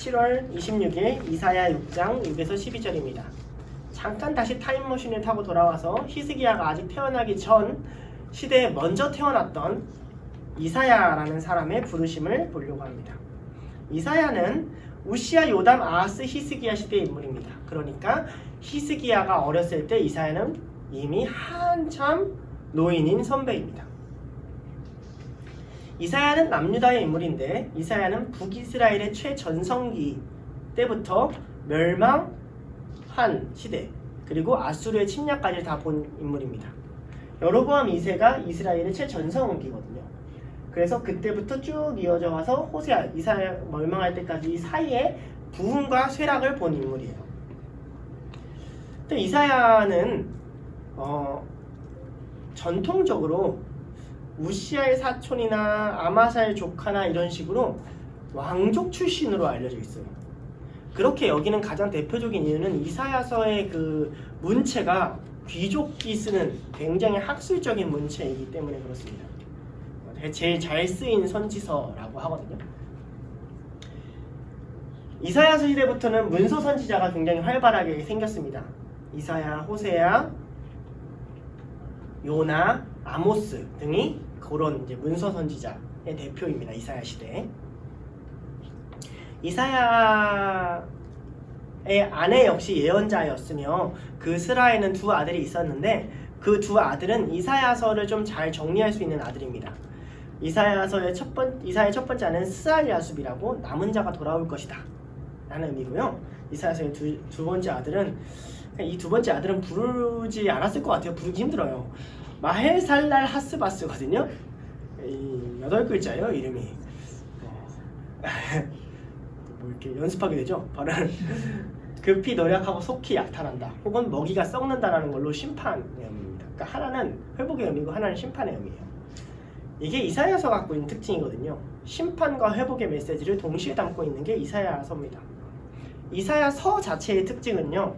7월 26일 이사야 6장 6에서 12절입니다. 잠깐 다시 타임머신을 타고 돌아와서 히스기야가 아직 태어나기 전 시대에 먼저 태어났던 이사야라는 사람의 부르심을 보려고 합니다. 이사야는 우시야, 요담, 아하스, 히스기야 시대의 인물입니다. 그러니까 히스기야가 어렸을 때 이사야는 이미 한참 노인인 선배입니다. 이사야는 남유다의 인물인데 이사야는 북이스라엘의 최전성기 때부터 멸망한 시대 그리고 아수르의 침략까지 다 본 인물입니다. 여로보암 2세가 이스라엘의 최전성기거든요. 그래서 그때부터 쭉 이어져 와서 호세아, 이사야 멸망할 때까지 이 사이에 부흥과 쇠락을 본 인물이에요. 또 이사야는 전통적으로 우시아의 사촌이나 아마사의 조카나 이런 식으로 왕족 출신으로 알려져 있어요. 그렇게 여기는 가장 대표적인 이유는 이사야서의 그 문체가 귀족이 쓰는 굉장히 학술적인 문체이기 때문에 그렇습니다. 제일 잘 쓰인 선지서라고 하거든요. 이사야서 시대부터는 문서 선지자가 굉장히 활발하게 생겼습니다. 이사야, 호세아, 요나, 아모스 등이 그런 이제 문서 선지자의 대표입니다. 이사야 시대. 이사야의 아내 역시 예언자였으며 그 스라에는 두 아들이 있었는데 그 두 아들은 이사야서를 좀 잘 정리할 수 있는 아들입니다. 이사야의 첫 번째 아는 스알야숲이라고 남은 자가 돌아올 것이다 라는 의미고요. 이사야서의 두 번째 아들은 이 두 번째 아들은 부르지 않았을 것 같아요. 부르기 힘들어요. 마헬살랄 하스바스거든요. 8글자예요 이름이. 뭐 이렇게 연습하게 되죠. 발음. 급히 노력하고 속히 약탈한다 혹은 먹이가 썩는다라는 걸로 심판의 의미입니다. 그러니까 하나는 회복의 의미고 하나는 심판의 의미예요. 이게 이사야서 갖고 있는 특징이거든요. 심판과 회복의 메시지를 동시에 담고 있는 게 이사야서입니다. 이사야서 자체의 특징은요,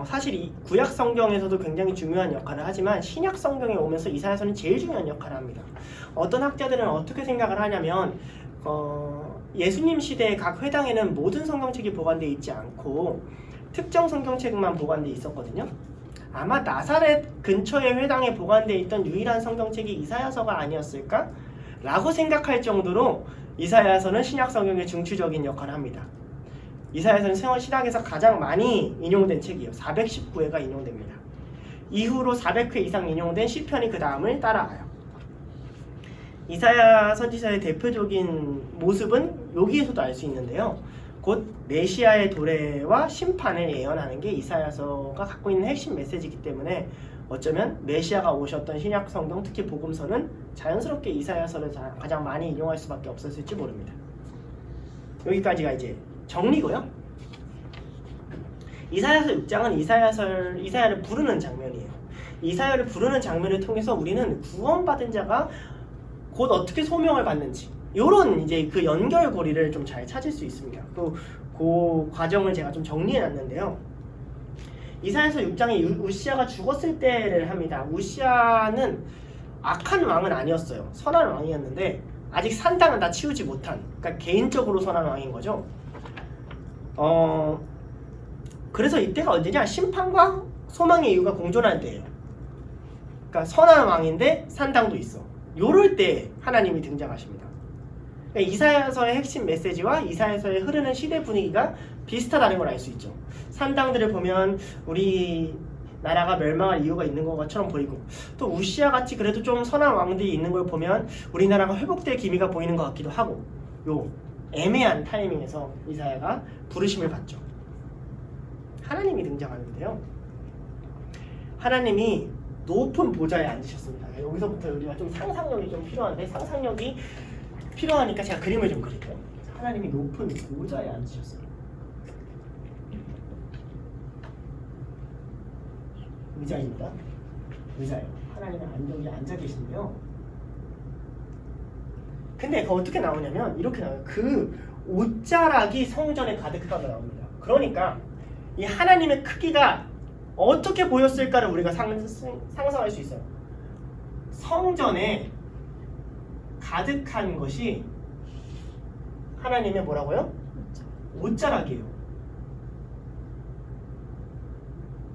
사실 이 구약 성경에서도 굉장히 중요한 역할을 하지만 신약 성경에 오면서 이사야서는 제일 중요한 역할을 합니다. 어떤 학자들은 어떻게 생각을 하냐면 예수님 시대의 각 회당에는 모든 성경책이 보관되어 있지 않고 특정 성경책만 보관되어 있었거든요. 아마 나사렛 근처의 회당에 보관되어 있던 유일한 성경책이 이사야서가 아니었을까? 라고 생각할 정도로 이사야서는 신약 성경의 중추적인 역할을 합니다. 이사야서는 신약에서 가장 많이 인용된 책이에요. 419회가 인용됩니다. 이후로 400회 이상 인용된 시편이 그 다음을 따라와요. 이사야 선지자의 대표적인 모습은 여기에서도 알 수 있는데요. 곧 메시아의 도래와 심판을 예언하는 게 이사야서가 갖고 있는 핵심 메시지이기 때문에 어쩌면 메시아가 오셨던 신약 성경, 특히 복음서는 자연스럽게 이사야서를 가장 많이 인용할 수밖에 없었을지 모릅니다. 여기까지가 이제 정리고요. 이사야서 6장은 이사야를 부르는 장면이에요. 이사야를 부르는 장면을 통해서 우리는 구원받은 자가 곧 어떻게 소명을 받는지 이런 이제 그 연결고리를 좀 잘 찾을 수 있습니다. 또 그 과정을 제가 좀 정리해놨는데요. 이사야서 6장에 우시아가 죽었을 때를 합니다. 우시아는 악한 왕은 아니었어요. 선한 왕이었는데 아직 산당은 다 치우지 못한, 그러니까 개인적으로 선한 왕인 거죠. 그래서 이때가 언제냐? 심판과 소망의 이유가 공존할 때예요. 그러니까 선한 왕인데 산당도 있어. 요럴 때 하나님이 등장하십니다. 그러니까 이사야서의 핵심 메시지와 이사야서에 흐르는 시대 분위기가 비슷하다는 걸 알 수 있죠. 산당들을 보면 우리 나라가 멸망할 이유가 있는 것처럼 보이고, 또 우시아 같이 그래도 좀 선한 왕들이 있는 걸 보면 우리나라가 회복될 기미가 보이는 것 같기도 하고, 요 애매한 타이밍에서 이사야가 부르심을 받죠. 하나님이 등장하는데요. 하나님이 높은 보좌에 앉으셨습니다. 여기서부터 우리가 좀 상상력이 좀 필요한데, 상상력이 필요하니까 제가 그림을 좀 그릴게요. 하나님이 높은 보좌에 앉으셨어요. 의자입니다. 의자예요. 하나님은 여기 앉아 계신데요. 근데 그거 어떻게 나오냐면 이렇게 나와요. 그 옷자락이 성전에 가득하게 나옵니다. 그러니까 이 하나님의 크기가 어떻게 보였을까를 우리가 상상할 수 있어요. 성전에 가득한 것이 하나님의 뭐라고요? 옷자락이에요.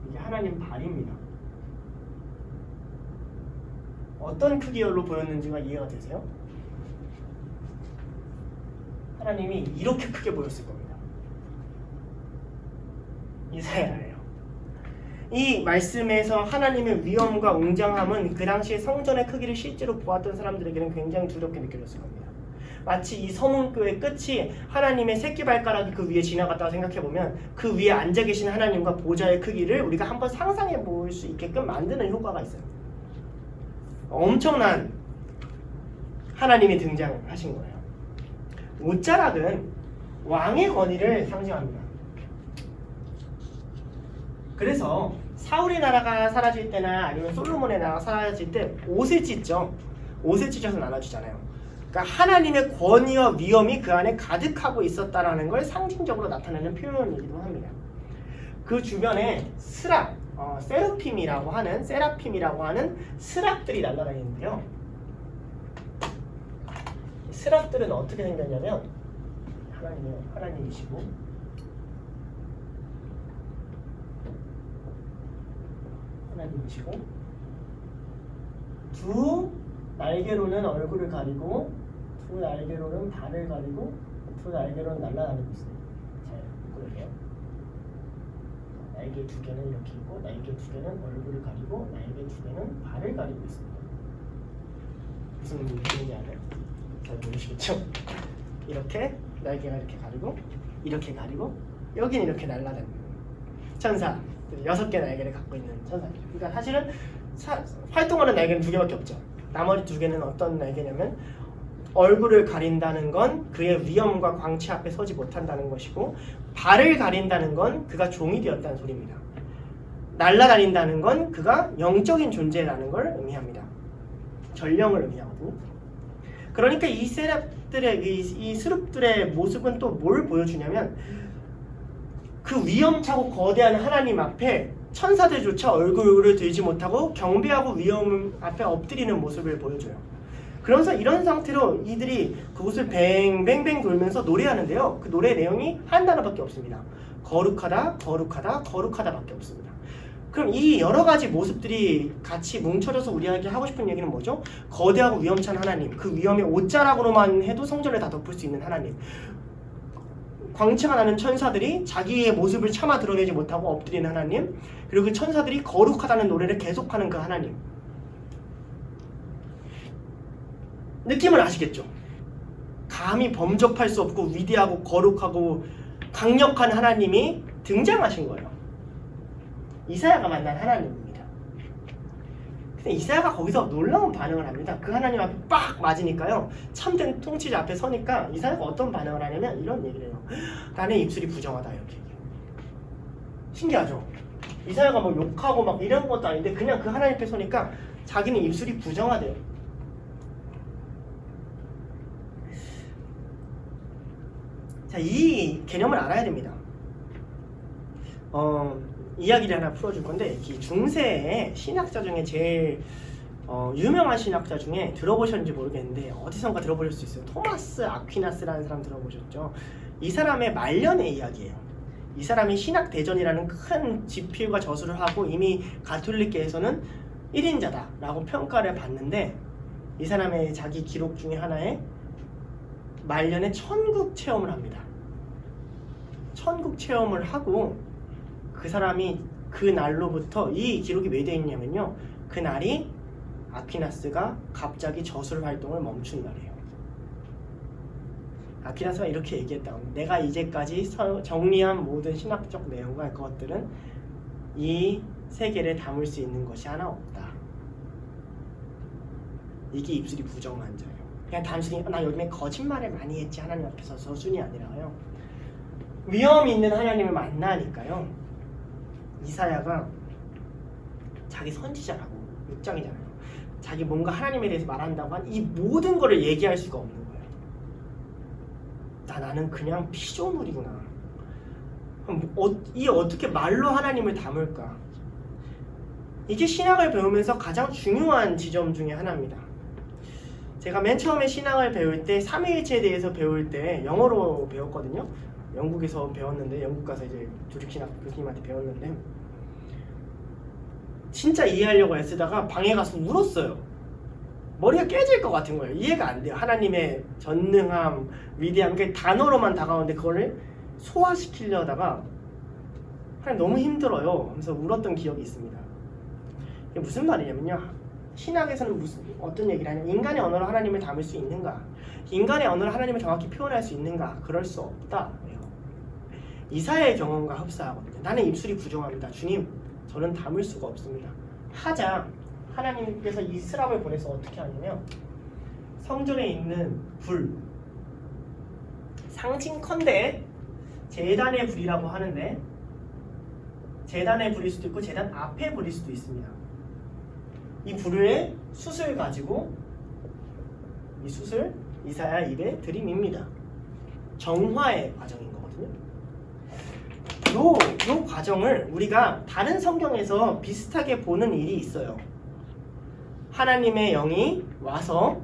이게 하나님 발입니다. 어떤 크기로 보였는지가 이해가 되세요? 하나님이 이렇게 크게 보였을 겁니다. 이사야예요. 이 말씀에서 하나님의 위엄과 웅장함은 그 당시에 성전의 크기를 실제로 보았던 사람들에게는 굉장히 두렵게 느껴졌을 겁니다. 마치 이 서문교의 끝이 하나님의 새끼발가락이 그 위에 지나갔다고 생각해보면 그 위에 앉아 계신 하나님과 보좌의 크기를 우리가 한번 상상해 볼 수 있게끔 만드는 효과가 있어요. 엄청난 하나님이 등장하신 거예요. 옷자락은 왕의 권위를 상징합니다. 그래서 사울의 나라가 사라질 때나 아니면 솔로몬의 나라가 사라질 때 옷을 찢죠. 옷을 찢어서 나눠주잖아요. 그러니까 하나님의 권위와 위엄이 그 안에 가득하고 있었다라는 걸 상징적으로 나타내는 표현이기도 합니다. 그 주변에 세라핌이라고 하는 스랍들이 날아다니는데요. 스랍들은 어떻게 생겼냐면 하나님이시고 두 날개로는 얼굴을 가리고 두 날개로는 발을 가리고 두 날개로는 날아다니고 있어요. 잘 보여요. 날개 두 개는 이렇게 있고 날개 두 개는 얼굴을 가리고 날개 두 개는 발을 가리고 있습니다. 무슨 의미인지 알아요? 잘 모르시겠죠? 이렇게 날개가 이렇게 가리고 여기는 이렇게 날아다니는 천사 6개 날개를 갖고 있는 천사입니다. 그러니까 사실은 활동하는 날개는 2개밖에 없죠. 나머지 2개는 어떤 날개냐면 얼굴을 가린다는 건 그의 위엄과 광채 앞에 서지 못한다는 것이고 발을 가린다는 건 그가 종이 되었다는 소리입니다. 날아다닌다는 건 그가 영적인 존재라는 걸 의미합니다. 전령을 의미하고 그러니까 이 세랍들의 이 스룹들의 모습은 또 뭘 보여주냐면 그 위엄차고 거대한 하나님 앞에 천사들조차 얼굴을 들지 못하고 경배하고 위엄 앞에 엎드리는 모습을 보여줘요. 그러면서 이런 상태로 이들이 그곳을 뱅뱅뱅 돌면서 노래하는데요. 그 노래 내용이 한 단어밖에 없습니다. 거룩하다, 거룩하다, 거룩하다밖에 없습니다. 그럼 이 여러 가지 모습들이 같이 뭉쳐져서 우리에게 하고 싶은 얘기는 뭐죠? 거대하고 위엄찬 하나님, 그 위엄의 옷자락으로만 해도 성전을 다 덮을 수 있는 하나님, 광채가 나는 천사들이 자기의 모습을 차마 드러내지 못하고 엎드리는 하나님, 그리고 그 천사들이 거룩하다는 노래를 계속하는 그 하나님. 느낌을 아시겠죠? 감히 범접할 수 없고 위대하고 거룩하고 강력한 하나님이 등장하신 거예요. 이사야가 만난 하나님입니다. 근데 이사야가 거기서 놀라운 반응을 합니다. 그 하나님 앞에 빡 맞으니까요. 참된 통치자 앞에 서니까 이사야가 어떤 반응을 하냐면 이런 얘기를 해요. 나는 입술이 부정하다 이렇게 얘기해요. 신기하죠? 이사야가 뭐 욕하고 막 이런 것도 아닌데 그냥 그 하나님 앞에 서니까 자기는 입술이 부정하대요. 자, 이 개념을 알아야 됩니다. 이야기를 하나 풀어줄 건데 이 중세의 신학자 중에 제일 유명한 신학자 중에 들어보셨는지 모르겠는데 어디선가 들어보실 수 있어요. 토마스 아퀴나스라는 사람 들어보셨죠? 이 사람의 말년의 이야기예요. 이 사람이 신학대전이라는 큰 집필과 저술을 하고 이미 가톨릭계에서는 1인자다라고 평가를 받는데 이 사람의 자기 기록 중에 하나에 말년에 천국 체험을 합니다. 천국 체험을 하고 그 사람이 그 날로부터 이 기록이 왜 되어 있냐면요. 그 날이 아퀴나스가 갑자기 저술 활동을 멈춘 날이에요. 아퀴나스가 이렇게 얘기했다고 합니다. 내가 이제까지 정리한 모든 신학적 내용과 그것들은 이 세계를 담을 수 있는 것이 하나 없다. 이게 입술이 부정한 자예요. 그냥 단순히 나 요즘에 거짓말을 많이 했지 하나님 앞에서 서순이 아니라요. 위험이 있는 하나님을 만나니까요. 이사야가 자기 선지자라고 6장이잖아요. 자기 뭔가 하나님에 대해서 말한다고 한 이 모든 거를 얘기할 수가 없는 거예요. 나는 그냥 피조물이구나. 이 어떻게 말로 하나님을 담을까? 이게 신학을 배우면서 가장 중요한 지점 중에 하나입니다. 제가 맨 처음에 신학을 배울 때 삼위일체에 대해서 배울 때 영어로 배웠거든요. 영국에서 배웠는데 영국 가서 이제 조직신학 교수님한테 배웠는데 진짜 이해하려고 애쓰다가 방에 가서 울었어요. 머리가 깨질 것 같은 거예요. 이해가 안 돼요. 하나님의 전능함, 위대함, 그 단어로만 다가오는데 그거를 소화시키려다가 하나님 너무 힘들어요. 하면서 울었던 기억이 있습니다. 이게 무슨 말이냐면요. 신학에서는 어떤 얘기를 하냐면 인간의 언어로 하나님을 담을 수 있는가? 인간의 언어로 하나님을 정확히 표현할 수 있는가? 그럴 수 없다. 이사야의 경험과 흡사하거든요. 나는 입술이 부정합니다. 주님, 저는 담을 수가 없습니다. 하자. 하나님께서 이 스랍을 보내서 어떻게 하냐면 성전에 있는 불, 상징컨대 제단의 불이라고 하는데 제단의 불일 수도 있고 제단 앞에 불일 수도 있습니다. 이 불의 숯을 가지고 이 숯을 이사야 입에 들이밉니다. 정화의 과정인 거거든요. 요 과정을 우리가 다른 성경에서 비슷하게 보는 일이 있어요. 하나님의 영이 와서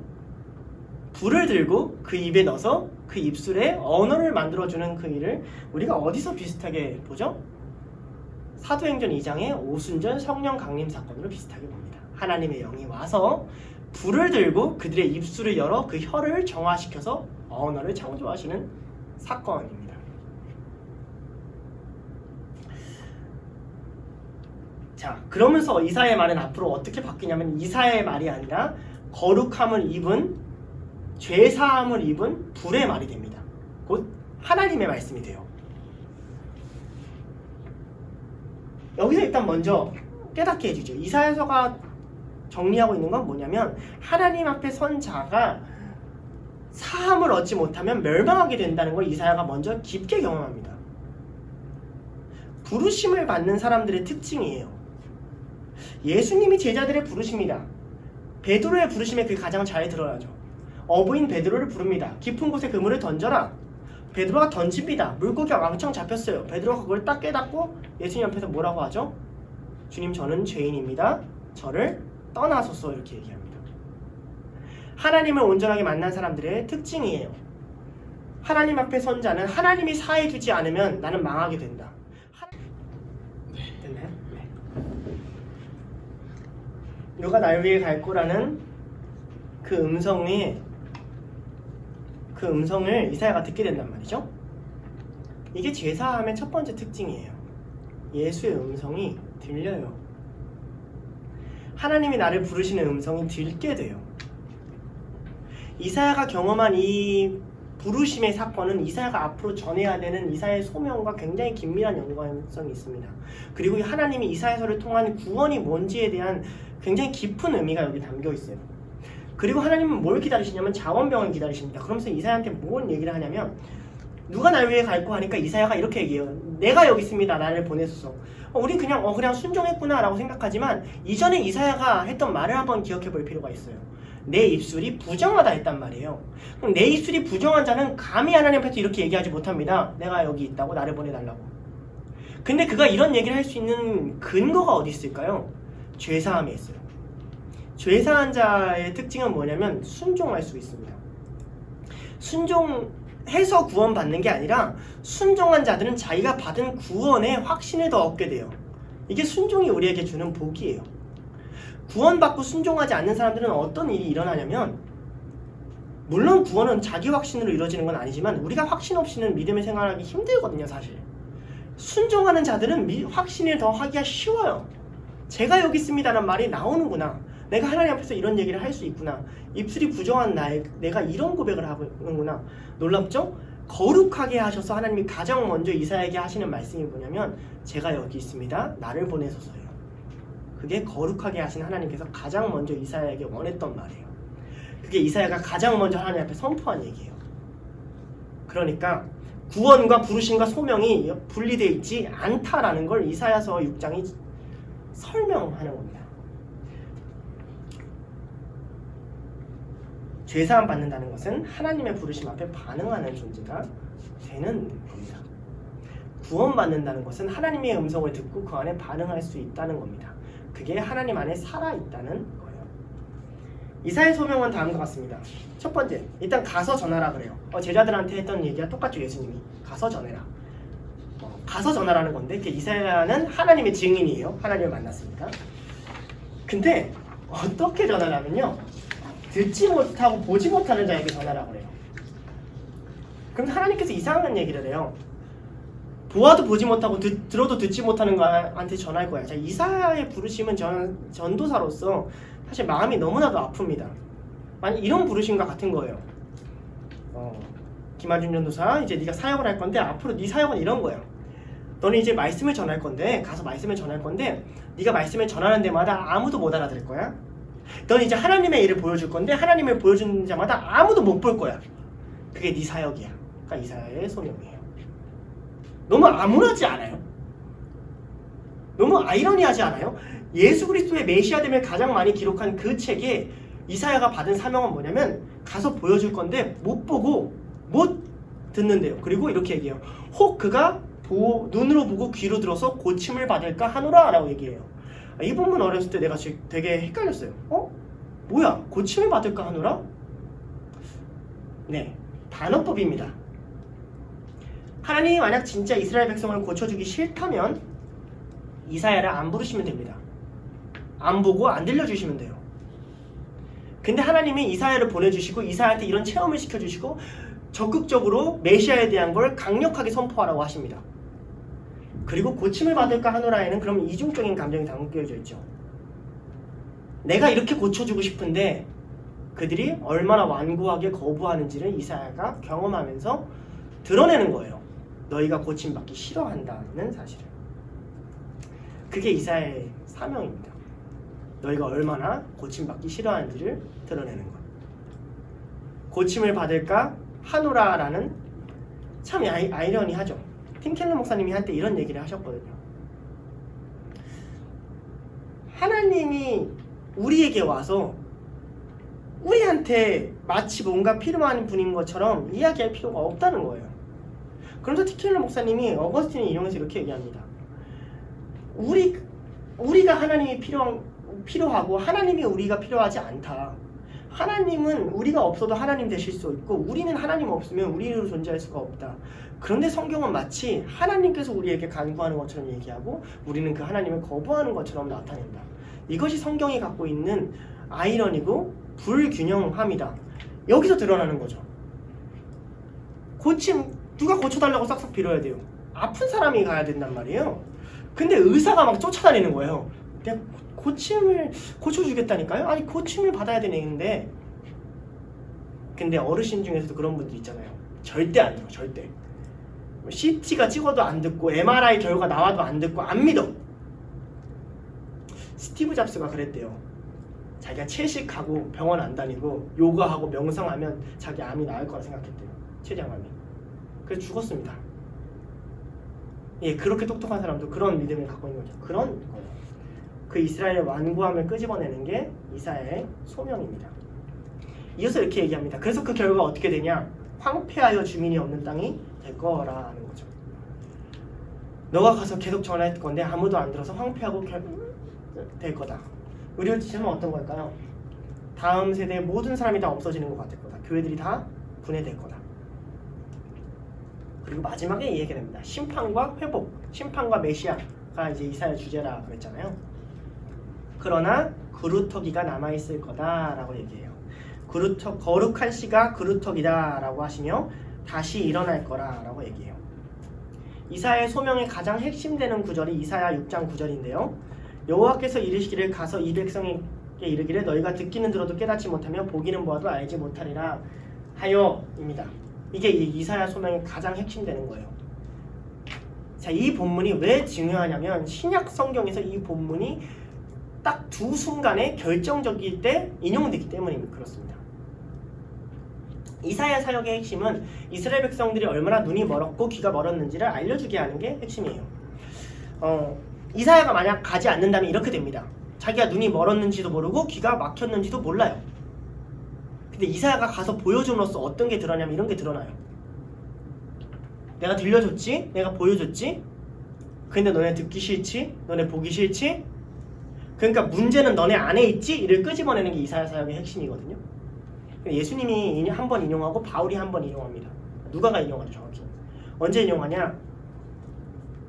불을 들고 그 입에 넣어서 그 입술에 언어를 만들어주는 그 일을 우리가 어디서 비슷하게 보죠? 사도행전 2장의 오순절 성령 강림 사건으로 비슷하게 봅니다. 하나님의 영이 와서 불을 들고 그들의 입술을 열어 그 혀를 정화시켜서 언어를 창조하시는 사건입니다. 자, 그러면서 이사야의 말은 앞으로 어떻게 바뀌냐면 이사야의 말이 아니라 거룩함을 입은 죄사함을 입은 불의 말이 됩니다. 곧 하나님의 말씀이 돼요. 여기서 일단 먼저 깨닫게 해주죠. 이사야서가 정리하고 있는 건 뭐냐면 하나님 앞에 선 자가 사함을 얻지 못하면 멸망하게 된다는 걸 이사야가 먼저 깊게 경험합니다. 부르심을 받는 사람들의 특징이에요. 예수님이 제자들의 부르심이다. 베드로의 부르심에 그 가장 잘 들어야죠. 어부인 베드로를 부릅니다. 깊은 곳에 그물을 던져라. 베드로가 던집니다. 물고기가 왕창 잡혔어요. 베드로가 그걸 딱 깨닫고 예수님 앞에서 뭐라고 하죠? 주님, 저는 죄인입니다. 저를 떠나소서, 이렇게 얘기합니다. 하나님을 온전하게 만난 사람들의 특징이에요. 하나님 앞에 선 자는 하나님이 사해 주지 않으면 나는 망하게 된다. 됐나요? 네. 누가 날 위해 갈 거라는 그 음성을 이사야가 듣게 된단 말이죠. 이게 제사함의 첫 번째 특징이에요. 예수의 음성이 들려요. 하나님이 나를 부르시는 음성이 들게 돼요. 이사야가 경험한 이 부르심의 사건은 이사야가 앞으로 전해야 되는 이사야의 소명과 굉장히 긴밀한 연관성이 있습니다. 그리고 하나님이 이사야서를 통한 구원이 뭔지에 대한 굉장히 깊은 의미가 여기 담겨 있어요. 그리고 하나님은 뭘 기다리시냐면 자원병을 기다리십니다. 그러면서 이사야한테 뭔 얘기를 하냐면 누가 날 위해 갈고 하니까 이사야가 이렇게 얘기해요. 내가 여기 있습니다. 나를 보내소서. 우린 그냥 순종했구나 라고 생각하지만 이전에 이사야가 했던 말을 한번 기억해 볼 필요가 있어요. 내 입술이 부정하다 했단 말이에요. 그럼 내 입술이 부정한 자는 감히 하나님 앞에서 이렇게 얘기하지 못합니다. 내가 여기 있다고, 나를 보내달라고. 근데 그가 이런 얘기를 할 수 있는 근거가 어디 있을까요? 죄사함에 있어요. 죄사한 자의 특징은 뭐냐면 순종할 수 있습니다. 순종해서 구원받는 게 아니라 순종한 자들은 자기가 받은 구원의 확신을 더 얻게 돼요. 이게 순종이 우리에게 주는 복이에요. 구원받고 순종하지 않는 사람들은 어떤 일이 일어나냐면 물론 구원은 자기 확신으로 이루어지는 건 아니지만 우리가 확신 없이는 믿음을 생활하기 힘들거든요. 사실 순종하는 자들은 확신을 더 하기가 쉬워요. 제가 여기 있습니다라는 말이 나오는구나. 내가 하나님 앞에서 이런 얘기를 할 수 있구나. 입술이 부정한 내가 이런 고백을 하는구나. 놀랍죠? 거룩하게 하셔서 하나님이 가장 먼저 이사야에게 하시는 말씀이 뭐냐면 제가 여기 있습니다. 나를 보내소서예요. 그게 거룩하게 하신 하나님께서 가장 먼저 이사야에게 원했던 말이에요. 그게 이사야가 가장 먼저 하나님 앞에 선포한 얘기예요. 그러니까 구원과 부르심과 소명이 분리되어 있지 않다라는 걸 이사야서 6장이 설명하는 겁니다. 죄사함 받는다는 것은 하나님의 부르심 앞에 반응하는 존재가 되는 겁니다. 구원받는다는 것은 하나님의 음성을 듣고 그 안에 반응할 수 있다는 겁니다. 그게 하나님 안에 살아있다는 거예요. 이사야의 소명은 다음과 같습니다. 첫 번째, 일단 가서 전하라 그래요. 제자들한테 했던 얘기가 똑같죠. 예수님이 가서 전해라. 가서 전하라는 건데 이사야는 하나님의 증인이에요. 하나님을 만났으니까. 근데 어떻게 전하라면요, 듣지 못하고 보지 못하는 자에게 전하라 그래요. 그럼 하나님께서 이상한 얘기를 해요. 보아도 보지 못하고 들어도 듣지 못하는 거한테 전할 거야. 자, 이사야의 부르심은 저는 전도사로서 사실 마음이 너무나도 아픕니다. 만약 이런 부르심과 같은 거예요. 김한준 전도사, 이제 네가 사역을 할 건데 앞으로 네 사역은 이런 거야. 너는 이제 말씀을 전할 건데, 가서 말씀을 전할 건데, 네가 말씀을 전하는 데마다 아무도 못 알아들을 거야. 너는 이제 하나님의 일을 보여줄 건데, 하나님을 보여주는 자마다 아무도 못 볼 거야. 그게 네 사역이야. 그러니까 이사야의 소명이에요. 너무 암울하지 않아요? 너무 아이러니하지 않아요? 예수 그리스도의 메시아됨을 가장 많이 기록한 그 책에 이사야가 받은 사명은 뭐냐면, 가서 보여줄 건데 못 보고 못 듣는데요. 그리고 이렇게 얘기해요. 혹 그가 눈으로 보고 귀로 들어서 고침을 받을까 하노라 라고 얘기해요. 이 부분 어렸을 때 내가 되게 헷갈렸어요. 뭐야? 고침을 받을까 하노라? 네, 단어법입니다. 하나님이 만약 진짜 이스라엘 백성을 고쳐주기 싫다면 이사야를 안 부르시면 됩니다. 안 보고 안 들려주시면 돼요. 근데 하나님이 이사야를 보내주시고 이사야한테 이런 체험을 시켜주시고 적극적으로 메시아에 대한 걸 강력하게 선포하라고 하십니다. 그리고 고침을 받을까 하노라에는 그럼 이중적인 감정이 담겨져 있죠. 내가 이렇게 고쳐주고 싶은데 그들이 얼마나 완고하게 거부하는지를 이사야가 경험하면서 드러내는 거예요. 너희가 고침받기 싫어한다는 사실을. 그게 이사야의 사명입니다. 너희가 얼마나 고침받기 싫어하는지를 드러내는 것. 고침을 받을까 하노라라는 참 아이러니하죠. 팀 켈러 목사님이 한때 이런 얘기를 하셨거든요. 하나님이 우리에게 와서 우리한테 마치 뭔가 필요한 분인 것처럼 이야기할 필요가 없다는 거예요. 그런데 팀 켈러 목사님이 어거스틴을 인용해서 이렇게 얘기합니다. 우리가 하나님이 필요하고 하나님이 우리가 필요하지 않다. 하나님은 우리가 없어도 하나님 되실 수 있고 우리는 하나님 없으면 우리로 존재할 수가 없다. 그런데 성경은 마치 하나님께서 우리에게 간구하는 것처럼 얘기하고 우리는 그 하나님을 거부하는 것처럼 나타낸다. 이것이 성경이 갖고 있는 아이러니고 불균형함이다. 여기서 드러나는 거죠. 누가 고쳐달라고 싹싹 빌어야 돼요. 아픈 사람이 가야 된단 말이에요. 근데 의사가 막 쫓아다니는 거예요. 내가 고침을 고쳐주겠다니까요? 아니 고침을 받아야 되는데. 근데 어르신 중에서도 그런 분들 있잖아요. 절대 안 믿어. 절대. CT가 찍어도 안 듣고 MRI 결과 나와도 안 듣고 안 믿어. 스티브 잡스가 그랬대요. 자기가 채식하고 병원 안 다니고 요가하고 명상하면 자기 암이 나을 거라 생각했대요. 췌장암이. 그래서 죽었습니다. 예, 그렇게 똑똑한 사람도 그런 믿음을 갖고 있는 거죠. 그런 거예요. 그 이스라엘의 완고함을 끄집어내는 게 이사야의 소명입니다. 이어서 이렇게 얘기합니다. 그래서 그 결과가 어떻게 되냐? 황폐하여 주민이 없는 땅이 될 거라는 거죠. 너가 가서 계속 전할 건데 아무도 안 들어서 황폐하고 될 거다. 우리의 지점은 어떤 걸까요? 다음 세대의 모든 사람이 다 없어지는 것 같을 거다. 교회들이 다 분해될 거다. 그리고 마지막에 이 얘기를 합니다. 심판과 회복, 심판과 메시아가 이제 이사야 주제라 그랬잖아요. 그러나 그루터기가 남아있을 거다라고 얘기해요. 거룩한 씨가 그루터기다라고 하시며 다시 일어날 거라라고 얘기해요. 이사야의 소명의 가장 핵심되는 구절이 이사야 6장 9절인데요. 여호와께서 이르시기를 가서 이 백성에게 이르기를 너희가 듣기는 들어도 깨닫지 못하며 보기는 보아도 알지 못하리라 하여입니다. 이게 이사야 소명의 가장 핵심되는 거예요. 자, 이 본문이 왜 중요하냐면 신약 성경에서 이 본문이 딱 두 순간에 결정적일 때 인용되기 때문에 그렇습니다. 이사야 사역의 핵심은 이스라엘 백성들이 얼마나 눈이 멀었고 귀가 멀었는지를 알려주게 하는 게 핵심이에요. 이사야가 만약 가지 않는다면 이렇게 됩니다. 자기가 눈이 멀었는지도 모르고 귀가 막혔는지도 몰라요. 근데 이사야가 가서 보여줌으로써 어떤 게 드러나냐면 이런 게 드러나요. 내가 들려줬지? 내가 보여줬지? 근데 너네 듣기 싫지? 너네 보기 싫지? 그러니까 문제는 너네 안에 있지? 이를 끄집어내는 게 이사야 사역의 핵심이거든요. 예수님이 한 번 인용하고 바울이 한 번 인용합니다. 누가가 인용하죠 정확히. 언제 인용하냐?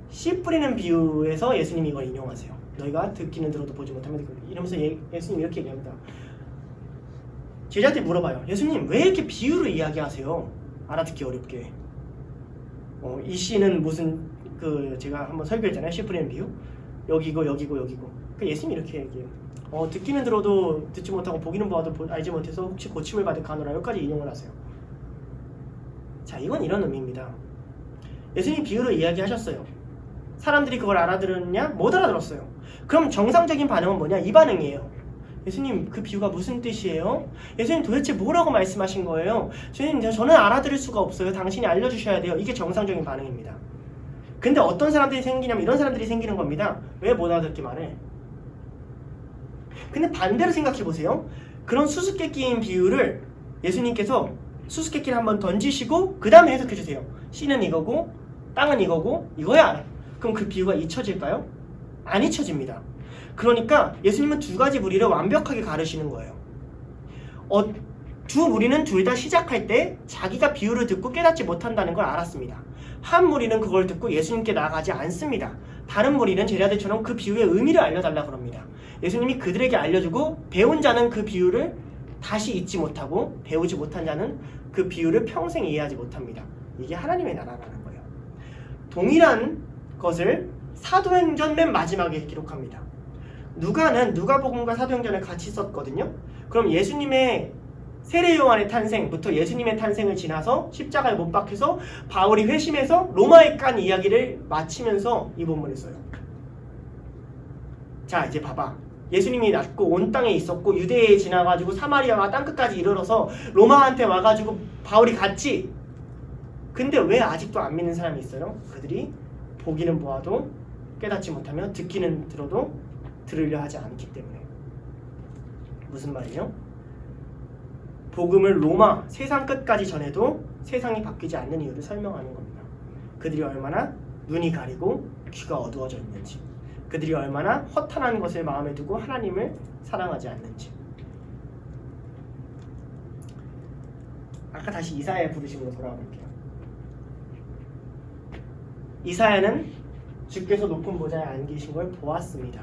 씨 뿌리는 비유에서 예수님이 이걸 인용하세요. 너희가 듣기는 들어도 보지 못하면 이러면서 예수님이 이렇게 얘기합니다. 제자들이 물어봐요. 예수님 왜 이렇게 비유를 이야기하세요? 알아듣기 어렵게. 이 씨는 무슨 제가 한번 설교했잖아요. 씨 뿌리는 비유. 여기고 여기고 여기고. 예수님이 이렇게 얘기해요. 듣기는 들어도 듣지 못하고 보기는 보아도 알지 못해서 혹시 고침을 받을 가노라. 여기까지 인용을 하세요. 자, 이건 이런 의미입니다. 예수님이 비유를 이야기하셨어요. 사람들이 그걸 알아들었냐? 못 알아들었어요. 그럼 정상적인 반응은 뭐냐? 이 반응이에요. 예수님 그 비유가 무슨 뜻이에요? 예수님 도대체 뭐라고 말씀하신 거예요? 주님 저는 알아들을 수가 없어요. 당신이 알려주셔야 돼요. 이게 정상적인 반응입니다. 근데 어떤 사람들이 생기냐면 이런 사람들이 생기는 겁니다. 왜 못 알아듣게 말해? 근데 반대로 생각해 보세요. 그런 수수께끼인 비유를 예수님께서 수수께끼를 한번 던지시고 그 다음에 해석해 주세요. 씨는 이거고 땅은 이거고 이거야. 그럼 그 비유가 잊혀질까요? 안 잊혀집니다. 그러니까 예수님은 두 가지 무리를 완벽하게 가르치는 거예요. 두 무리는 둘 다 시작할 때 자기가 비유를 듣고 깨닫지 못한다는 걸 알았습니다. 한 무리는 그걸 듣고 예수님께 나아가지 않습니다. 다른 무리는 제자들처럼 그 비유의 의미를 알려달라고 합니다. 예수님이 그들에게 알려주고 배운 자는 그 비유를 다시 잊지 못하고 배우지 못한 자는 그 비유를 평생 이해하지 못합니다. 이게 하나님의 나라라는 거예요. 동일한 것을 사도행전 맨 마지막에 기록합니다. 누가는 누가복음과 사도행전을 같이 썼거든요. 그럼 예수님의 세례 요한의 탄생부터 예수님의 탄생을 지나서 십자가에 못 박혀서 바울이 회심해서 로마에 간 이야기를 마치면서 이 본문을 써요. 자, 이제 봐봐. 예수님이 낳고 온 땅에 있었고 유대에 지나가지고 사마리아와 땅끝까지 이르러서 로마한테 와가지고 바울이 갔지. 근데 왜 아직도 안 믿는 사람이 있어요? 그들이 보기는 보아도 깨닫지 못하며 듣기는 들어도 들으려 하지 않기 때문에. 무슨 말이에요? 복음을 로마 세상 끝까지 전해도 세상이 바뀌지 않는 이유를 설명하는 겁니다. 그들이 얼마나 눈이 가리고 귀가 어두워져 있는지, 그들이 얼마나 허탄한 것을 마음에 두고 하나님을 사랑하지 않는지. 아까 다시 이사야 부르심으로 돌아가 볼게요. 이사야는 주께서 높은 보좌에 앉으신 걸 보았습니다.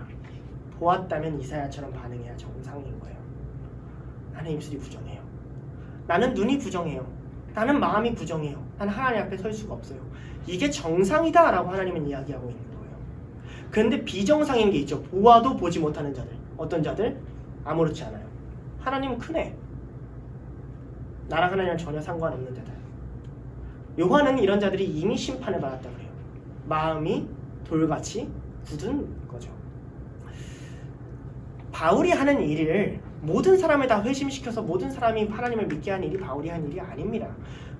보았다면 이사야처럼 반응해야 정상인 거예요. 나는 입술이 부정해요. 나는 눈이 부정해요. 나는 마음이 부정해요. 나는 하나님 앞에 설 수가 없어요. 이게 정상이다 라고 하나님은 이야기하고 있는 거예요. 그런데 비정상인 게 있죠. 보아도 보지 못하는 자들. 어떤 자들? 아무렇지 않아요. 하나님은 크네. 나랑 하나님은 전혀 상관없는 자들. 요한은 이런 자들이 이미 심판을 받았다 그래요. 마음이 돌같이 굳은 거죠. 바울이 하는 일을 모든 사람을 다 회심시켜서 모든 사람이 하나님을 믿게 한 일이 바울이 한 일이 아닙니다.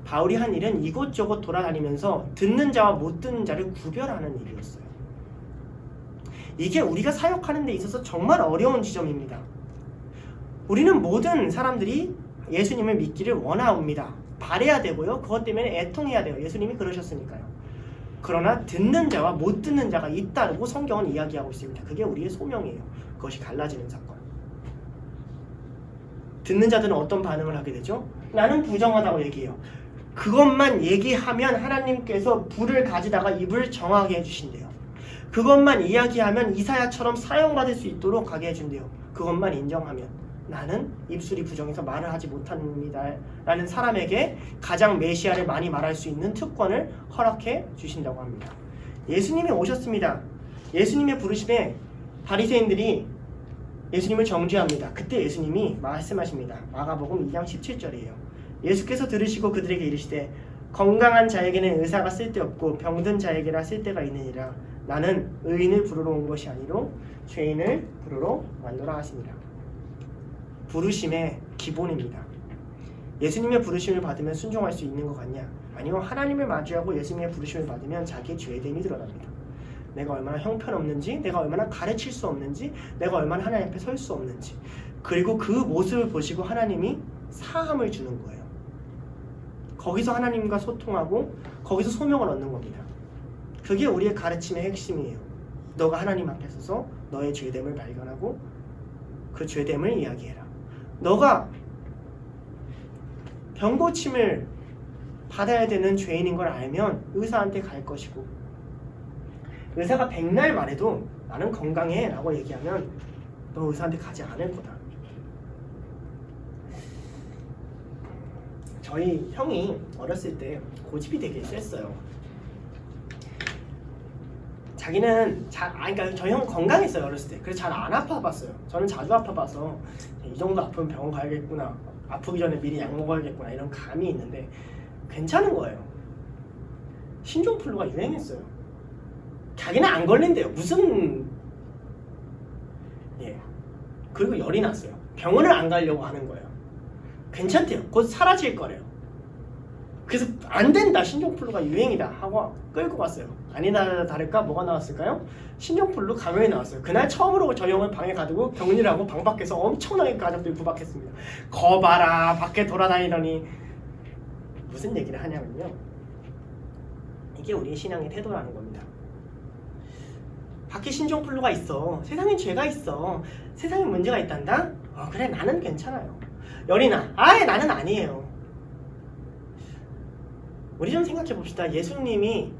바울이 한 일은 이곳저곳 돌아다니면서 듣는 자와 못 듣는 자를 구별하는 일이었어요. 이게 우리가 사역하는 데 있어서 정말 어려운 지점입니다. 우리는 모든 사람들이 예수님을 믿기를 원합니다. 바라야 되고요. 그것 때문에 애통해야 돼요. 예수님이 그러셨으니까요. 그러나 듣는 자와 못 듣는 자가 있다고 성경은 이야기하고 있습니다. 그게 우리의 소명이에요. 그것이 갈라지는 사건. 듣는 자들은 어떤 반응을 하게 되죠? 나는 부정하다고 얘기해요. 그것만 얘기하면 하나님께서 불을 가지다가 입을 정하게 해주신대요. 그것만 이야기하면 이사야처럼 사용받을 수 있도록 가게 해준대요. 그것만 인정하면 나는 입술이 부정해서 말을 하지 못합니다 라는 사람에게 가장 메시아를 많이 말할 수 있는 특권을 허락해 주신다고 합니다. 예수님이 오셨습니다. 예수님의 부르심에 바리새인들이 예수님을 정죄합니다. 그때 예수님이 말씀하십니다. 마가복음 2장 17절이에요. 예수께서 들으시고 그들에게 이르시되 건강한 자에게는 의사가 쓸데없고 병든 자에게나 쓸데가 있느니라. 나는 의인을 부르러 온 것이 아니로 죄인을 부르러 왔노라 하십니다. 부르심의 기본입니다. 예수님의 부르심을 받으면 순종할 수 있는 것 같냐? 아니요. 하나님을 마주하고 예수님의 부르심을 받으면 자기의 죄됨이 드러납니다. 내가 얼마나 형편없는지, 내가 얼마나 가르칠 수 없는지, 내가 얼마나 하나님 앞에 설 수 없는지, 그리고 그 모습을 보시고 하나님이 사함을 주는 거예요. 거기서 하나님과 소통하고 거기서 소명을 얻는 겁니다. 그게 우리의 가르침의 핵심이에요. 너가 하나님 앞에 서서 너의 죄됨을 발견하고 그 죄됨을 이야기해라. 너가 병고침을 받아야 되는 죄인인 걸 알면 의사한테 갈 것이고, 의사가 백날 말해도 나는 건강해 라고 얘기하면 너 의사한테 가지 않을 거다. 저희 형이 어렸을 때 고집이 되게 셌어요. 자기는 그러니까 저희 형은 건강했어요 어렸을 때. 그래서 잘 안 아파봤어요. 저는 자주 아파봐서 이 정도 아프면 병원 가야겠구나, 아프기 전에 미리 약 먹어야겠구나 이런 감이 있는데 괜찮은 거예요. 신종플루가 유행했어요. 자기는 안 걸린대요. 무슨 그리고 열이 났어요. 병원을 안 가려고 하는 거예요. 괜찮대요. 곧 사라질 거래요. 그래서 안 된다, 신종플루가 유행이다 하고 끌고 갔어요. 아니나 다를까 뭐가 나왔을까요? 신종플루 감염이 나왔어요. 그날 처음으로 저희 형은 방에 가두고 격리를 하고 방 밖에서 엄청나게 가족들이 구박했습니다. 거봐라, 밖에 돌아다니더니. 무슨 얘기를 하냐면요, 이게 우리의 신앙의 태도라는 겁니다. 밖에 신종플루가 있어, 세상엔 죄가 있어, 세상에 문제가 있단다? 그래, 나는 괜찮아요. 열이 나, 아예 나는 아니에요. 우리 좀 생각해 봅시다. 예수님이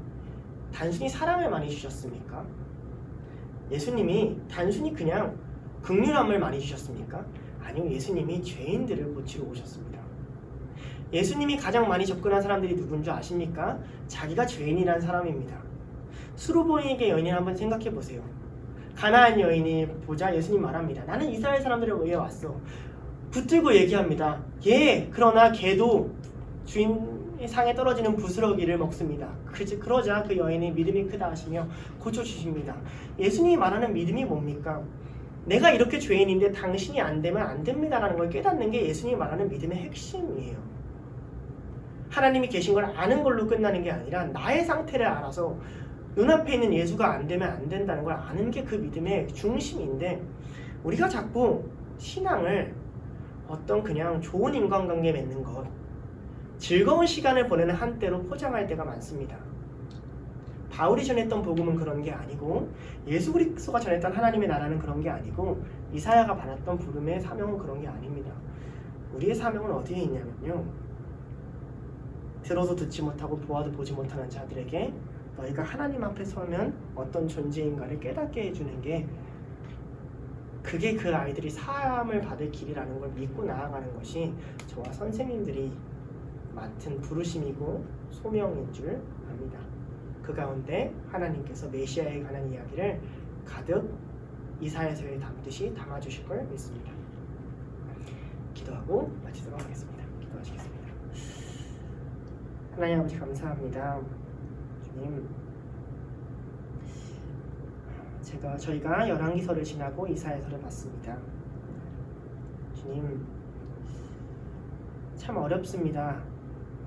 단순히 사랑을 많이 주셨습니까? 예수님이 단순히 그냥 긍휼함을 많이 주셨습니까? 아니요, 예수님이 죄인들을 고치러 오셨습니다. 예수님이 가장 많이 접근한 사람들이 누군 줄 아십니까? 자기가 죄인이란 사람입니다. 수르보니게 여인을 한번 생각해 보세요. 가나안 여인이 보자 예수님 말합니다. 나는 이스라엘 사람들을 위해 왔어. 붙들고 얘기합니다. 그러나 걔도 주인 상에 떨어지는 부스러기를 먹습니다. 그러자 그 여인이 믿음이 크다 하시며 고쳐주십니다. 예수님이 말하는 믿음이 뭡니까? 내가 이렇게 죄인인데 당신이 안 되면 안 됩니다라는 걸 깨닫는 게 예수님이 말하는 믿음의 핵심이에요. 하나님이 계신 걸 아는 걸로 끝나는 게 아니라 나의 상태를 알아서 눈앞에 있는 예수가 안 되면 안 된다는 걸 아는 게 그 믿음의 중심인데, 우리가 자꾸 신앙을 어떤 그냥 좋은 인간관계 맺는 것, 즐거운 시간을 보내는 한때로 포장할 때가 많습니다. 바울이 전했던 복음은 그런 게 아니고, 예수 그리스도가 전했던 하나님의 나라는 그런 게 아니고, 이사야가 받았던 부름의 사명은 그런 게 아닙니다. 우리의 사명은 어디에 있냐면요, 들어도 듣지 못하고 보아도 보지 못하는 자들에게 너희가 하나님 앞에 서면 어떤 존재인가를 깨닫게 해주는 게, 그게 그 아이들이 사함을 받을 길이라는 걸 믿고 나아가는 것이 저와 선생님들이 맡은 부르심이고 소명인 줄 압니다. 그 가운데 하나님께서 메시아에 관한 이야기를 가득 이사야서에 담듯이 담아주실 걸 믿습니다. 기도하고 마치도록 하겠습니다. 기도하시겠습니다. 하나님 아버지 감사합니다. 주님, 저희가 열왕기서를 지나고 이사야서를 봤습니다. 주님, 참 어렵습니다.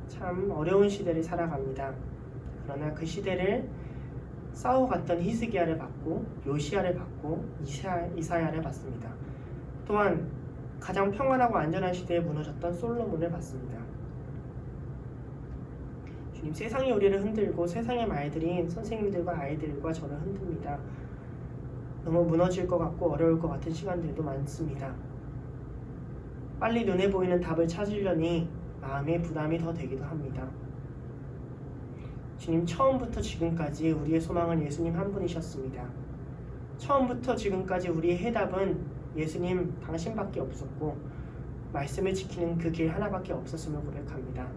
참 어려운 시대를 살아갑니다. 그러나 그 시대를 싸워갔던 히스기야를 봤고, 요시야를 봤고, 이사야를 봤습니다. 또한 가장 평안하고 안전한 시대에 무너졌던 솔로몬을 봤습니다. 주님, 세상이 우리를 흔들고 세상의 말들이 선생님들과 아이들과 저를 흔듭니다. 너무 무너질 것 같고 어려울 것 같은 시간들도 많습니다. 빨리 눈에 보이는 답을 찾으려니 마음의 부담이 더 되기도 합니다. 주님, 처음부터 지금까지 우리의 소망은 예수님 한 분이셨습니다. 처음부터 지금까지 우리의 해답은 예수님 당신밖에 없었고, 말씀을 지키는 그 길 하나밖에 없었음을 고백합니다.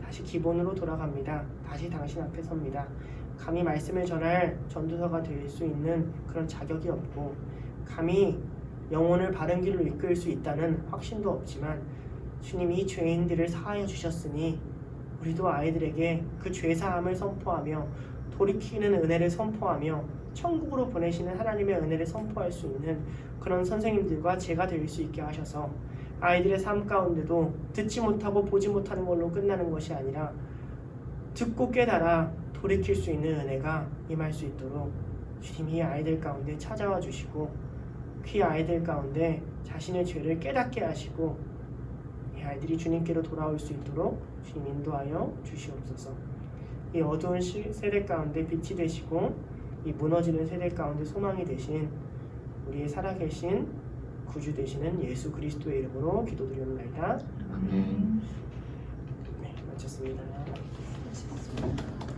다시 기본으로 돌아갑니다. 다시 당신 앞에 섭니다. 감히 말씀을 전할 전도사가 될 수 있는 그런 자격이 없고, 감히 영혼을 바른 길로 이끌 수 있다는 확신도 없지만, 주님이 죄인들을 사하여 주셨으니 우리도 아이들에게 그 죄사함을 선포하며 돌이키는 은혜를 선포하며 천국으로 보내시는 하나님의 은혜를 선포할 수 있는 그런 선생님들과 제가 될 수 있게 하셔서, 아이들의 삶 가운데도 듣지 못하고 보지 못하는 걸로 끝나는 것이 아니라 듣고 깨달아 돌이킬 수 있는 은혜가 임할 수 있도록 주님이 아이들 가운데 찾아와 주시고, 그 아이들 가운데 자신의 죄를 깨닫게 하시고, 이 아이들이 주님께로 돌아올 수 있도록 주님 인도하여 주시옵소서. 이 어두운 세대 가운데 빛이 되시고 이 무너지는 세대 가운데 소망이 되신 우리의 살아계신 구주 되시는 예수 그리스도의 이름으로 기도드리옵나이다. 아멘. 네, 마쳤습니다. 수고하셨습니다.